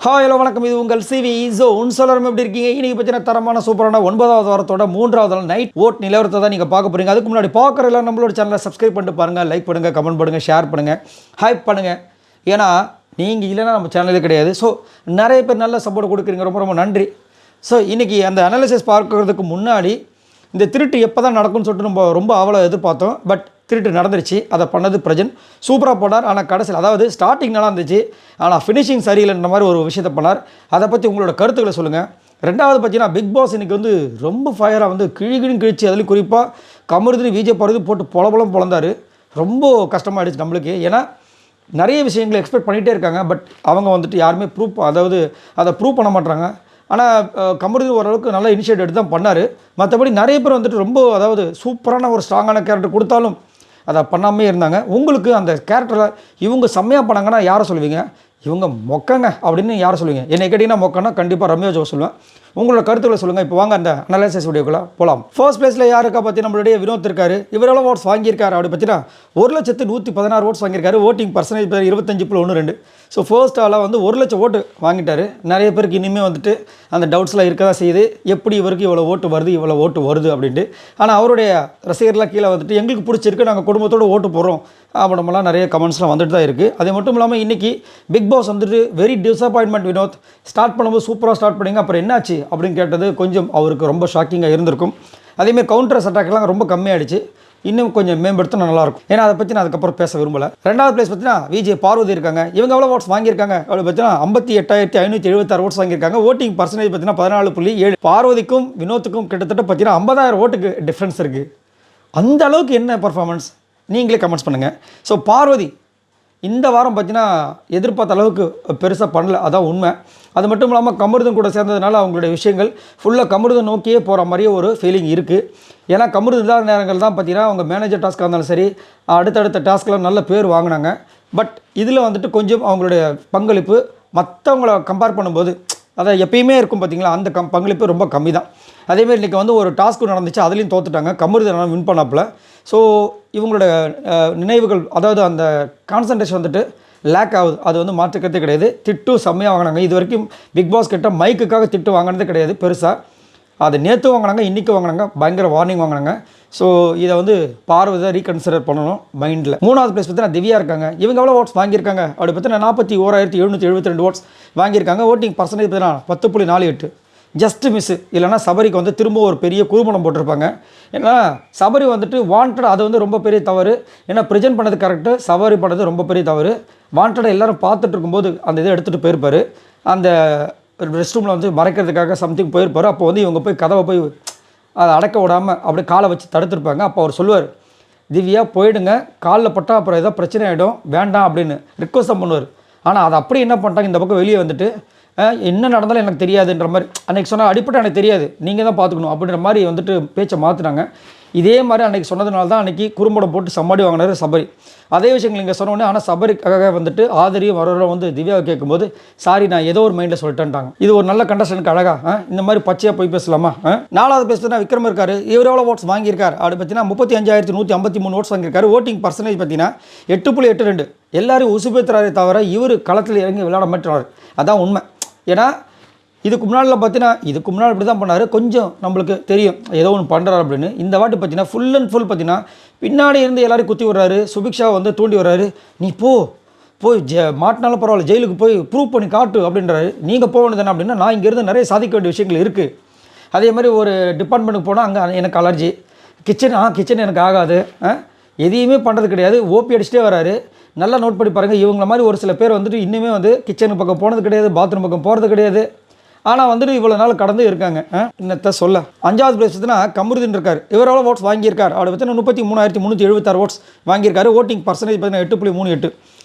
Hi hello வணக்கம். இது உங்கள் சிவி ஜோன். சொல்லரும் எப்படி இருக்கீங்க? இன்னைக்கு பற்றின தரமான சூப்பரான 9வது வாரத்தோட 3வது நாள் நைட் ஓட் நிலவரத்தை தான் நீங்கள் பார்க்க போகிறீங்க. அதுக்கு முன்னாடி பார்க்குறதுல நம்மளோட சேனலை சப்ஸ்கிரைப் பண்ணிட்டு பாருங்கள், லைக் பண்ணுங்கள், கமெண்ட் பண்ணுங்கள், ஷேர் பண்ணுங்கள், ஹைப் பண்ணுங்கள். ஏன்னா நீங்கள் இல்லைன்னா நம்ம சேனலே கிடையாது. ஸோ நிறைய பேர் நல்ல சப்போர்ட் கொடுக்குறீங்க, ரொம்ப ரொம்ப நன்றி. ஸோ இன்றைக்கி அந்த அனாலிசிஸ் பார்க்கறதுக்கு முன்னாடி இந்த திருட்டு எப்போ தான் நடக்கும்னு சொல்லிட்டு நம்ம ரொம்ப அவ்வளோ எதிர்பார்த்தோம். பட் திருட்டு நடந்துருச்சு. அதை பண்ணது பிரஜன் சூப்பராக போனார். ஆனால் கடைசியில் அதாவது ஸ்டார்டிங் நல்லா இருந்துச்சு, ஆனால் ஃபினிஷிங் சரியில்லைன்ற மாதிரி ஒரு விஷயத்தை பண்ணார். அதை பற்றி உங்களோட கருத்துக்களை சொல்லுங்கள். ரெண்டாவது பார்த்தீங்கன்னா பிக் பாஸ் இன்றைக்கி வந்து ரொம்ப ஃபயராக வந்து கிழிகிழின்னு கிழிச்சு, அதுலேயும் குறிப்பாக கமருதினி விஜய் பருது போட்டு பொலபலம் பொழந்தார். ரொம்ப கஷ்டமாகிடுச்சு நம்மளுக்கு. ஏன்னா நிறைய விஷயங்களை எக்ஸ்பெக்ட் பண்ணிகிட்டே இருக்காங்க. பட் அவங்க வந்துட்டு யாருமே அதை ப்ரூவ் பண்ண மாட்டாங்க. ஆனால் கமருதீன் ஓரளவுக்கு நல்ல இனிஷியேட் எடுத்து தான் பண்ணார். மற்றபடி நிறைய பேர் வந்துட்டு ரொம்ப அதாவது சூப்பரான ஒரு ஸ்ட்ராங்கான கேரக்டர் கொடுத்தாலும் அதை பண்ணாமே இருந்தாங்க. உங்களுக்கு அந்த கேரக்டரில் இவங்க செம்மையாக பண்ணாங்கன்னா யாரை சொல்லுவீங்க? இவங்க மொக்கங்க அப்படின்னு யாரை சொல்லுவீங்க? என்னை கேட்டிங்கன்னா மொக்கன்னா கண்டிப்பாக ரம்யா ஜோ சொல்லுவேன். உங்களோட கருத்துக்களை சொல்லுங்கள். இப்போ வாங்க அந்த அனலைசிஸ் வீடியோக்குள்ளே போகலாம். ஃபர்ஸ்ட் பிளேஸில் யாருக்கா பற்றி நம்மளுடைய வினோத் இருக்காரு. இவரெல்லாம் ஓட்ஸ் வாங்கியிருக்காரு அப்படி பார்த்தீங்கன்னா 1,116,000 ஓட்ஸ் வாங்கியிருக்காரு. Voting percentage 25.12. ஸோ ஃபர்ஸ்ட் ஆளாக வந்து 1,00,000 ஓட்டு வாங்கிட்டார். நிறைய பேருக்கு இனிமேல் வந்துட்டு அந்த டவுட்ஸ்லாம் இருக்க தான் செய்யுது, எப்படி இவருக்கு இவ்வளோ ஓட்டு வருது அப்படின்ட்டு. ஆனால் அவருடைய ரசிகர்லாம் கீழே வந்துட்டு எங்களுக்கு பிடிச்சிருக்கு, நாங்கள் குடும்பத்தோடு ஓட்டு போடுறோம் அப்படின்லாம் நிறைய கமெண்ட்ஸ்லாம் வந்துட்டு தான் இருக்குது. அது மட்டும் இல்லாமல் இன்றைக்கி பிக் பாஸ் வந்துட்டு வெரி டிசப்பாயின்மெண்ட் வினோத். ஸ்டார்ட் பண்ணும்போது சூப்பராக ஸ்டார்ட் பண்ணிங்க, அப்புறம் என்னாச்சு அப்படின்னு கேட்டது கொஞ்சம் அவருக்கு ரொம்ப ஷாக்கிங்காக இருந்திருக்கும். அதேமாதிரி கவுண்டர்ஸ் அட்டாக்லாம் ரொம்ப கம்மியாகிடுச்சு. இன்னும் கொஞ்சம் மேம்படுத்தினா நல்லாயிருக்கும். ஏன்னா அதை பற்றி நான் அதுக்கப்புறம் பேச விரும்பலை. ரெண்டாவது பிளேஸ் பார்த்தீங்கன்னா விஜய் பார்வதி இருக்காங்க. இவங்க எவ்வளோ ஓட்ஸ் வாங்கியிருக்காங்க அப்படி பார்த்தீங்கன்னா 58,576 ஓட்ஸ் வாங்கியிருக்காங்க. ஓட்டிங் பர்சன்டேஜ் பார்த்தீங்கன்னா 14.7. பார்வதிக்கும் வினோத்துக்கும் கிட்டத்தட்ட பார்த்தீங்கன்னா 50,000 ஓட்டுக்கு டிஃப்ரென்ஸ் இருக்குது. அந்த அளவுக்கு என்ன பர்ஃபார்மன்ஸ் நீங்களே கமெண்ட்ஸ் பண்ணுங்கள். ஸோ பார்வதி இந்த வாரம் பார்த்தீங்கன்னா எதிர்பார்த்த அளவுக்கு பெருசாக பண்ணல, அதான் உண்மை. அது மட்டும் இல்லாமல் கமருதன் கூட சேர்ந்ததுனால அவங்களுடைய விஷயங்கள் ஃபுல்லாக கமருதன் நோக்கியே போகிற மாதிரியே ஒரு ஃபீலிங் இருக்குது. ஏன்னா கமருதன் இல்லாத நேரங்கள் தான் பார்த்தீங்கன்னா அவங்க மேனேஜர் டாஸ்க்காக இருந்தாலும் சரி, அடுத்தடுத்த டாஸ்க்கெலாம் நல்ல பேர் வாங்கினாங்க. பட் இதில் வந்துட்டு கொஞ்சம் அவங்களுடைய பங்களிப்பு மற்றவங்கள கம்பேர் பண்ணும்போது அதை எப்பயுமே இருக்கும் பார்த்தீங்களா, அந்த பங்களிப்பு ரொம்ப கம்மி தான். அதேமாதிரி இன்றைக்கி வந்து ஒரு டாஸ்க்கு நடந்துச்சு, அதுலேயும் தோற்றுட்டாங்க. கமருதன் வின் பண்ணாப்புல. ஸோ இவங்களோட நினைவுகள் அதாவது அந்த கான்சன்ட்ரேஷன் வந்துட்டு லேக் ஆகுது. அது வந்து மாற்றுக்கிறதே கிடையாது. திட்டு செம்மையாக வாங்கினாங்க. இது வரைக்கும் பிக் பாஸ் கிட்ட மைக்குக்காக திட்டு வாங்கினதே கிடையாது பெருசாக. அது நேற்று வாங்கினாங்க, இன்றைக்கி வாங்கினாங்க, பயங்கர வார்னிங் வாங்கினாங்க. ஸோ இதை வந்து பார்வதை ரீகன்சிடர் பண்ணணும் மைண்டில். மூணாவது பிளேஸ் பார்த்தீங்கன்னா திவ்யா இருக்காங்க. இவங்க எவ்வளோ ஓட்ஸ் வாங்கியிருக்காங்க அப்படி பார்த்தீங்கன்னா 41,772 ஓட்ஸ் வாங்கியிருக்காங்க. ஓட்டிங் பர்சன்டேஜ் பார்த்தீங்கன்னா 10.48. Just miss. இல்லைனா சபரிக்கு வந்து திரும்ப ஒரு பெரிய குறும்படம் போட்டிருப்பாங்க. ஏன்னா சபரி வந்துட்டு வாண்டட், அது வந்து ரொம்ப பெரிய தவறு. ஏன்னா ப்ரெசென்ட் பண்ணது கரெக்டு, சபரி பண்ணது ரொம்ப பெரிய தவறு. வாண்டடாக எல்லோரும் பார்த்துட்டு இருக்கும்போது அந்த இதை எடுத்துகிட்டு போயிருப்பார். அந்த ரெஸ்ட் ரூமில் வந்து மறைக்கிறதுக்காக சம்திங் போயிருப்பார். அப்போ வந்து இவங்க போய் கதவை போய் அதை அடக்க விடாமல் அப்படியே காலை வச்சு தடுத்துருப்பாங்க. அப்போ அவர் சொல்லுவார், திவ்யா போயிடுங்க, காலில் பட்டால் அப்புறம் ஏதோ பிரச்சனை ஆகிடும், வேண்டாம் அப்படின்னு ரிக்வஸ்ட் தான் பண்ணுவார். ஆனால் அதை அப்படி என்ன பண்ணிட்டாங்க, இந்த பக்கம் வெளியே வந்துட்டு என்ன நடந்தாலும் எனக்கு தெரியாதுன்ற மாதிரி அன்றைக்கி சொன்னால் அடிப்பட்டு எனக்கு தெரியாது, நீங்கள் தான் பார்த்துக்கணும் அப்படின்ற மாதிரி வந்துட்டு பேச்சை மாற்றினாங்க. இதே மாதிரி அன்றைக்கி சொன்னதுனால தான் அன்றைக்கி குறும்படம் போட்டு சம்மாடி வாங்கினார் சபரி. அதே விஷயங்கள் நீங்கள் சொன்னோடனே. ஆனால் சபரிக்காக வந்துட்டு ஆதரியும் வர வந்து திவ்யாவை கேட்கும்போது சாரி நான் ஏதோ ஒரு மைண்டில் சொல்லிட்டேன்ட்டாங்க. இது ஒரு நல்ல கண்டஸ்டனுக்கு அழகா இந்த மாதிரி பச்சையாக போய் பேசலாமா? நாலாவது பேசுனா விக்ரம் இருக்காரு. இவர் எவ்வளோ ஓட்ஸ் வாங்கியிருக்காரு அப்படி பார்த்தீங்கன்னா 35,153 ஓட்ஸ் வாங்கியிருக்காரு. ஓட்டிங் பர்சன்டேஜ் பார்த்தீங்கன்னா 8.82. எல்லாரும் உசுபேத்துறாரே தவிர இவர் களத்தில் இறங்கி விளையாட மாட்டார். அதான் உண்மை. ஏன்னா இதுக்கு முன்னாடியில் பார்த்தீங்கன்னா இதுக்கு முன்னாடி இப்படி தான் பண்ணார். கொஞ்சம் நம்மளுக்கு தெரியும் ஏதோ ஒன்று பண்ணுறாரு அப்படின்னு. இந்த வாட்டி பார்த்தீங்கன்னா ஃபுல் அண்ட் ஃபுல் பார்த்தீங்கன்னா பின்னாடி இருந்து எல்லோரும் குத்தி விடுறாரு. சுபிக்ஷா வந்து தூண்டி வர்றாரு. நீ போய் மாட்டினாலும் பரவாயில்ல, ஜெயிலுக்கு போய் ப்ரூவ் பண்ணி காட்டு அப்படின்றாரு. நீங்கள் போக வேண்டியது அப்படின்னா நான் இங்கேருந்து நிறைய சாதிக்க வேண்டிய விஷயங்கள் இருக்குது. அதே மாதிரி ஒரு டிபார்ட்மெண்ட்டுக்கு போனால் அங்கே எனக்கு அலர்ஜி, கிச்சன் எனக்கு ஆகாது, எதையுமே பண்ணுறது கிடையாது, ஓபி அடிச்சுட்டே வராரு. நல்லா நோட் பண்ணி பாருங்கள். இவங்கள மாதிரி ஒரு சில பேர் வந்துட்டு இன்னுமே வந்து கிச்சனுக்கு பக்கம் போனது கிடையாது, பாத்ரூம் பக்கம் போகிறது கிடையாது. ஆனால் வந்துட்டு இவ்வளோ நாள் கடந்து இருக்காங்க. இன்னத்தை சொல்ல. அஞ்சாவது பிளேஸ் பார்த்தீங்கன்னா கமருதீன் இருக்கார். இவர் எவ்வளோ ஓட்ஸ் வாங்கியிருக்கார் அப்படி பார்த்தீங்கன்னா 33,376 ஓட்ஸ் வாங்கியிருக்காரு. ஓட்டிங் பர்சன்டேஜ் பார்த்தீங்கன்னா 8.38.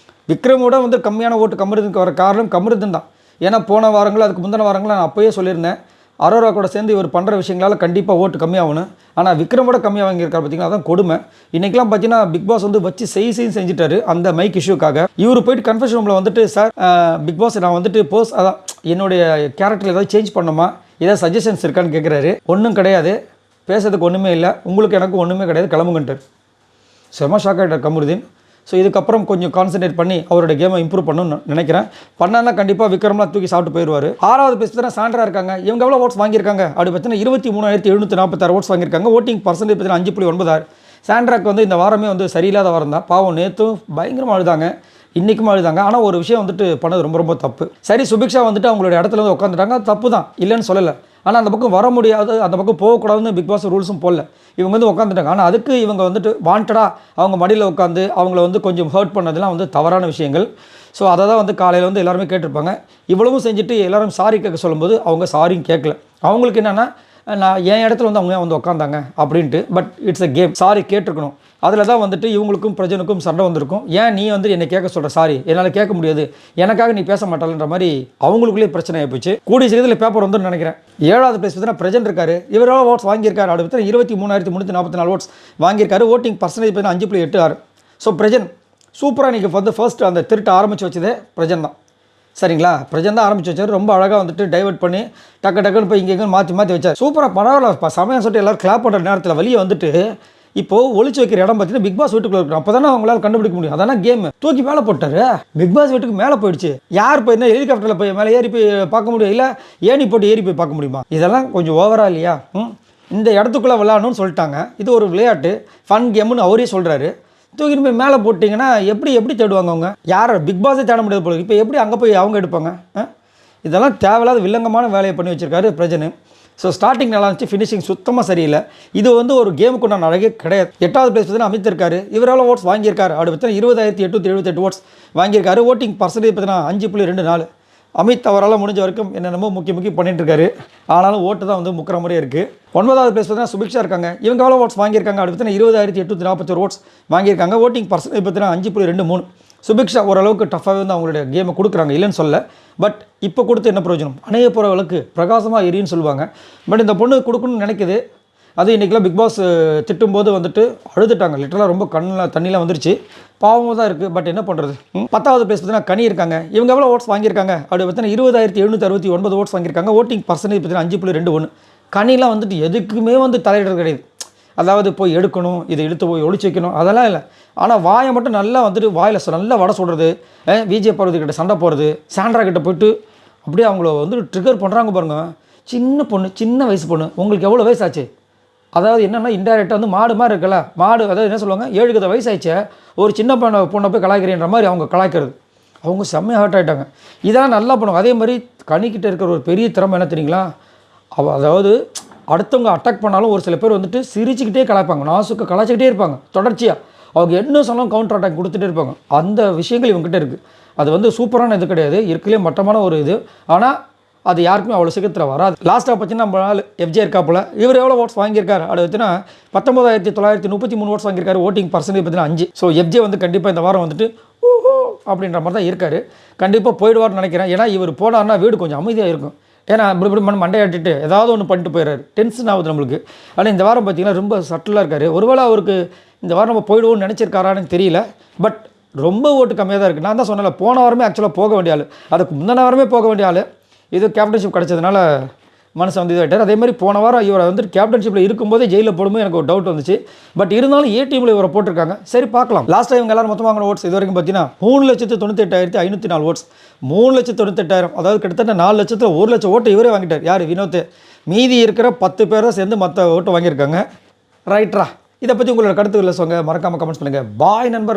விக்ரமோட வந்து கம்மியான ஓட்டு கமருதீனுக்கு வர காரணம் கமருதீன் தான். ஏன்னா போன வாரங்கள் அதுக்கு முந்தின வாரங்கள் நான் அப்போயே சொல்லியிருந்தேன், அரோரா கூட சேர்ந்து இவர் பண்ணுற விஷயங்களால் கண்டிப்பாக ஓட்டு கம்மியாகணும். ஆனால் விக்ரமோட கம்மியாக வாங்கியிருக்காரு பார்த்தீங்கன்னா அதான் கொடுமை. இன்றைக்கெலாம் பார்த்தீங்கன்னா பிக் பாஸ் வந்து வச்சு செஞ்சுட்டாரு அந்த மைக் இஷ்யூக்காக. இவர் போயிட்டு கன்ஃபெஷன் ரூமில் வந்துட்டு சார் பிக் பாஸ் நான் வந்துட்டு அதான் என்னுடைய கேரக்டரில் ஏதாவது சேஞ்ச் பண்ணுமா, ஏதாவது சஜஷன்ஸ் இருக்கான்னு கேட்குறாரு. ஒன்றும் கிடையாது, பேசுறதுக்கு ஒன்றுமே இல்லை, உங்களுக்கு எனக்கு ஒன்றுமே கிடையாது, கிளம்புங்கன்ட்டு. செம்ம ஷாக் ஆகிட்டார் கமருதீன். ஸோ இதுக்கப்புறம் கொஞ்சம் கான்சன்ட்ரேட் பண்ணி அவரோட கேமை இம்ப்ரூவ் பண்ணணும்னு நினைக்கிறேன். பண்ணான்னா கண்டிப்பாக விக்ரம்லாம் தூக்கி சாப்பிட்டு போயிடுவார். 6வது பிளேஸ் பார்த்தீங்கன்னா சாண்ட்ரா இருக்காங்க. இவங்க எவ்வளோ ஓட்ஸ் வாங்கியிருக்காங்க அப்படி பார்த்தீங்கன்னா 23,746 ஓட்ஸ் வாங்கியிருக்காங்க. ஓட்டிங் பர்சன்டேஜ் பார்த்தீங்கன்னா 5.96. சாண்ட்ராக்கு வந்து இந்த வாரமே வந்து சரியில்லாத வாரம் தான். பாவம் நேற்றும் பயங்கரமாக அழுதாங்க, இன்றைக்கும் அழுதாங்க. ஆனால் ஒரு விஷயம் வந்துட்டு பண்ணது ரொம்ப ரொம்ப தப்பு. சரி, சுபிக்ஷா வந்துட்டு அவங்களோட இடத்துல வந்து உட்காந்துட்டாங்க, தப்பு தான், இல்லைன்னு சொல்லலை. ஆனால் அந்த பக்கம் வர முடியாது, அந்த பக்கம் போகக்கூடாதுன்னு பிக் பாஸ் ரூல்ஸும் போடல. இவங்க வந்து உட்காந்துட்டாங்க. ஆனால் அதுக்கு இவங்க வந்துட்டு வாண்டடாக அவங்க மடியில் உட்காந்து அவங்கள வந்து கொஞ்சம் ஹர்ட் பண்ணதெல்லாம் வந்து தவறான விஷயங்கள். ஸோ அதை தான் வந்து காலையில் வந்து எல்லாருமே கேட்டிருப்பாங்க. இவ்வளவும் செஞ்சுட்டு எல்லாரும் சாரி கேட்க சொல்லும்போது அவங்க சாரியும் கேட்கல. அவங்களுக்கு என்னென்னா, நான் என் இடத்துல வந்து அவங்க ஏன் வந்து உட்காந்தாங்க அப்படின்ட்டு. But it's a game, sorry கேட்டிருக்கணும். அதில் தான் வந்துட்டு இவங்களுக்கும் பிரஜனுக்கும் சண்டை வந்திருக்கும். ஏன் நீ வந்து என்னை கேட்க சொல்கிற, சாரி என்னால் கேட்க முடியாது, எனக்காக நீ பேச மாட்டாளன்ற மாதிரி அவங்களுக்குள்ளே பிரச்சனை ஆகிப்போச்சு. கூடிய சீக்கிரத்தில் பேப்பர் வந்து நினைக்கிறேன். 7வது பிளேஸ் பார்த்தீங்கன்னா பிரஜன் இருக்காரு. இவரால் ஓட்ஸ் வாங்கியிருக்காரு. அப்படி பார்த்தீங்கன்னா 23,344 ஓட்ஸ் வாங்கியிருக்காரு. ஓட்டிங் பர்சன்டேஜ் பார்த்தீங்கன்னா 5.86. ஸோ பிரஜன் சூப்பராக இன்றைக்கி வந்து ஃபர்ஸ்ட் அந்த திருட்டு ஆரம்பித்து வச்சதே பிரஜன் தான். சரிங்களா, பிரஜன் தான் ஆரம்பிச்சு வச்சார். ரொம்ப அழகாக வந்துட்டு டைவர்ட் பண்ணி டக்குன்னு போய் இங்கே மாற்றி வச்சார். சூப்பராக பரவாயில்ல சமயம் சொல்லிட்டு எல்லோரும் கிளாப் பண்ணுற நேரத்தில் வெளியே வந்துட்டு இப்போது ஒளிச்சு வைக்கிற இடம் பார்த்தீங்கன்னா பிக் பாஸ் வீட்டுக்குள்ள இருக்கணும். அப்போ தானே அவங்களால கண்டுபிடிக்க முடியும். அதான கேம். தூக்கி மேலே போட்டார். பிக் பாஸ் வீட்டுக்கு மேலே போயிடுச்சு. யார் போய் என்ன ஹெலிகாப்டரில் போய் மேலே ஏறி போய் பார்க்க முடியும், இல்லை ஏணி போட்டு ஏறி போய் பார்க்க முடியுமா? இதெல்லாம் கொஞ்சம் ஓவரா இல்லையா? இந்த இடத்துக்குள்ளே விளையாடணும்னு சொல்லிட்டாங்க. இது ஒரு விளையாட்டு, ஃபன் கேம்னு அவரே சொல்கிறாரு. தூக்கிட்டு போய் மேலே போட்டிங்கன்னா எப்படி தேடுவாங்க அவங்க? யார் பிக் பாஸே தேட முடியாது போல. இப்போ எப்படி அங்கே போய் அவங்க எடுப்பாங்க? இதெல்லாம் தேவையில்லாத வில்லங்கமான வேலையை பண்ணி வச்சுருக்காரு பிரஜனு. ஸோ ஸ்டார்டிங் நல்லா இருந்துச்சு, ஃபினிஷிங் சுத்தமாக சரியில்லை. இது வந்து ஒரு கேமுக்கு நான் அழகே கிடையாது. 8வது பிளேஸ் பார்த்தீங்கன்னா அமித் இருக்காரு. இவரால் ஓட்ஸ் வாங்கியிருக்காரு. அப்படி பார்த்தீங்கன்னா 20,878 ஓட்ஸ் வாங்கியிருக்காரு. ஓட்டிங் பர்சன்டேஜ் பார்த்தீங்கன்னா 5.24. அமித் அவரால் முடிஞ்ச வரைக்கும் என்னென்னமோ முக்கிய பண்ணிட்டு இருக்காரு. ஆனாலும் ஓட்டு தான் வந்து முக்கிற மாதிரியே இருக்குது. 9வது பிளேஸ் பார்த்தீங்கன்னா சுபிக்ஷா இருக்காங்க. இவங்க எவ்வளோ ஓட்ஸ் வாங்கியிருக்காங்க அப்படி பார்த்தீங்கன்னா 20,841 ஓட்ஸ் வாங்கியிருக்காங்க. ஓட்டிங் பர்சன்டேஜ் பார்த்தீங்கன்னா 5.23. சுபிக்ஷா ஓரளவுக்கு டஃப்பாகவே வந்து அவங்களுடைய கேமை கொடுக்குறாங்க, இல்லைன்னு சொல்ல. பட் இப்போ கொடுத்து என்ன பிரயோஜனம்? அணைய போகிற அளவுக்கு பிரகாசமாக எரின்னு சொல்லுவாங்க. பட் இந்த பொண்ணு கொடுக்கணும்னு நினைக்குது. அது இன்றைக்கெலாம் பிக் பாஸ் திட்டும்போது வந்துட்டு அழுதுட்டாங்க. லிட்டரலாக ரொம்ப கண்ணில் தண்ணிலாம் வந்துருச்சு. பாவமாக தான் இருக்குது. பட் என்ன பண்ணுறது? 10வது பிளேஸ் பார்த்தீங்கன்னா கனி இருக்காங்க. இவங்க எவ்வளோ ஓட்ஸ் வாங்கியிருக்காங்க அப்படி பார்த்தீங்கன்னா 20,769 ஓட்ஸ் வாங்கியிருக்காங்க. ஓட்டிங் பர்சன்டேஜ் பார்த்தீங்கன்னா 5.21. கனிலாம் வந்துட்டு எதுக்குமே வந்து தலையிடுறது கிடையாது. அதாவது போய் எடுக்கணும், இதை இழுத்து போய் ஒழிச்சு வைக்கணும், அதெல்லாம் இல்லை. ஆனால் வாயை மட்டும் நல்லா வந்துட்டு வாயில் நல்லா வடை சொல்கிறது, விஜய் பார்வதி கிட்ட சண்டை போகிறது, சாண்ட்ரா கிட்ட போய்ட்டு அப்படியே அவங்கள வந்து ட்ரிகர் பண்ணுறாங்க பாருங்கள். சின்ன பொண்ணு, சின்ன வயசு பொண்ணு, உங்களுக்கு எவ்வளோ வயசு ஆச்சு? அதாவது என்னென்னா இன்டைரக்டாக வந்து மாடு மாதிரி இருக்குல்ல, மாடு அதாவது என்ன சொல்லுவாங்க, 7 வயசாயிடுச்சு ஒரு சின்ன பொண்ணை போய் கலாய்க்கிறேன்ற மாதிரி அவங்க கலாய்க்கிறது. அவங்க செம்மையாக ஹர்ட் ஆகிட்டாங்க. இதெல்லாம் நல்லா பண்ணுவாங்க. அதே மாதிரி கனிக்கிட்ட இருக்கிற ஒரு பெரிய திறமை என்ன தெரியுங்களா, அதாவது அடுத்தவங்க அட்டாக் பண்ணாலும் ஒரு சில பேர் வந்துட்டு சிரிச்சுக்கிட்டே கலாய்ப்பாங்க, நாசுக்க கலாய்ச்சிக்கிட்டே இருப்பாங்க தொடர்ச்சியாக. அவங்க என்ன சொன்னாலும் கவுண்டர் அட்டாக் கொடுத்துட்டே இருப்பாங்க. அந்த விஷயங்கள் இவங்ககிட்ட இருக்குது. அது வந்து சூப்பரான இது கிடையாது, இருக்கலே மட்டமான ஒரு இது. ஆனால் அது யாருக்குமே அவ்வளோ சீக்கிரத்தில் வராது. லாஸ்ட்டாக பார்த்தீங்கன்னா நம்ம நாள் எஃப்ஜே இருக்காப்புல. இவர் எவ்வளோ ஓட்ஸ் வாங்கியிருக்காரு அது பார்த்தீங்கன்னா 19,933 ஓட்ஸ் வாங்கியிருக்காரு. ஓட்டிங் பர்சன்டேஜ் பார்த்தீங்கன்னா 5. ஸோ எஃப்ஜே வந்து கண்டிப்பாக இந்த வாரம் வந்துட்டு ஓஹோ அப்படின்ற மாதிரி தான் இருக்கார். கண்டிப்பாக போயிடுவார்னு நினைக்கிறேன். ஏன்னா இவர் போனார்னா வீடு கொஞ்சம் அமைதியாக இருக்கும். ஏன்னா இப்படி மண்டையாட்டிட்டு ஏதாவது ஒன்று பண்ணிட்டு போயிடுறாரு, டென்ஷன் ஆகுது நம்மளுக்கு. ஆனால் இந்த வாரம் பார்த்தீங்கன்னா ரொம்ப சட்டிலாக இருக்கார். ஒருவேளை அவருக்கு இந்த வாரம் நம்ம போயிடுவோம்னு நினச்சிருக்காரான்னு தெரியல. பட் ரொம்ப ஓட்டு கம்மியாக தான் இருக்குது. நான் தான் சொன்னல, போன வாரமே ஆக்சுவலாக போக வேண்டிய ஆள், அதுக்கு முந்தின வாரமே போக வேண்டிய ஆள். இது கேப்டன்ஷிப் கிடச்சதுனால மனசு வந்து இதாகிட்டார். அதே மாதிரி போன வாரம் இவரை வந்து கேப்டன்ஷிப்பில் இருக்கும்போதே ஜெயிலில் போடும்போது எனக்கு ஒரு டவுட் வந்துச்சு. பட் இருந்தாலும் ஏ டீமில் இவரை போட்டிருக்காங்க. சரி பார்க்கலாம். லாஸ்ட் டைம் எல்லாரும் மொத்தமாக வாங்கின ஓட்ஸ் இது வரைக்கும் பார்த்தீங்கன்னா 3,98,504 ஓட்ஸ். 3,98,000, அதாவது கிட்டத்தட்ட 4 லட்சத்தில் 1 லட்சம் ஓட்டு இவரே வாங்கிட்டார். யார்? வினோத். மீதி இருக்கிற 10 பேரை சேர்ந்து மற்ற ஓட்டு வாங்கியிருக்காங்க. ரைட்ரா. இதை பற்றி உங்களோட கருத்துக்களை சொல்லுங்கள், மறக்காமல் கமெண்ட்ஸ் பண்ணுங்கள். பாய் நண்பர்கள்.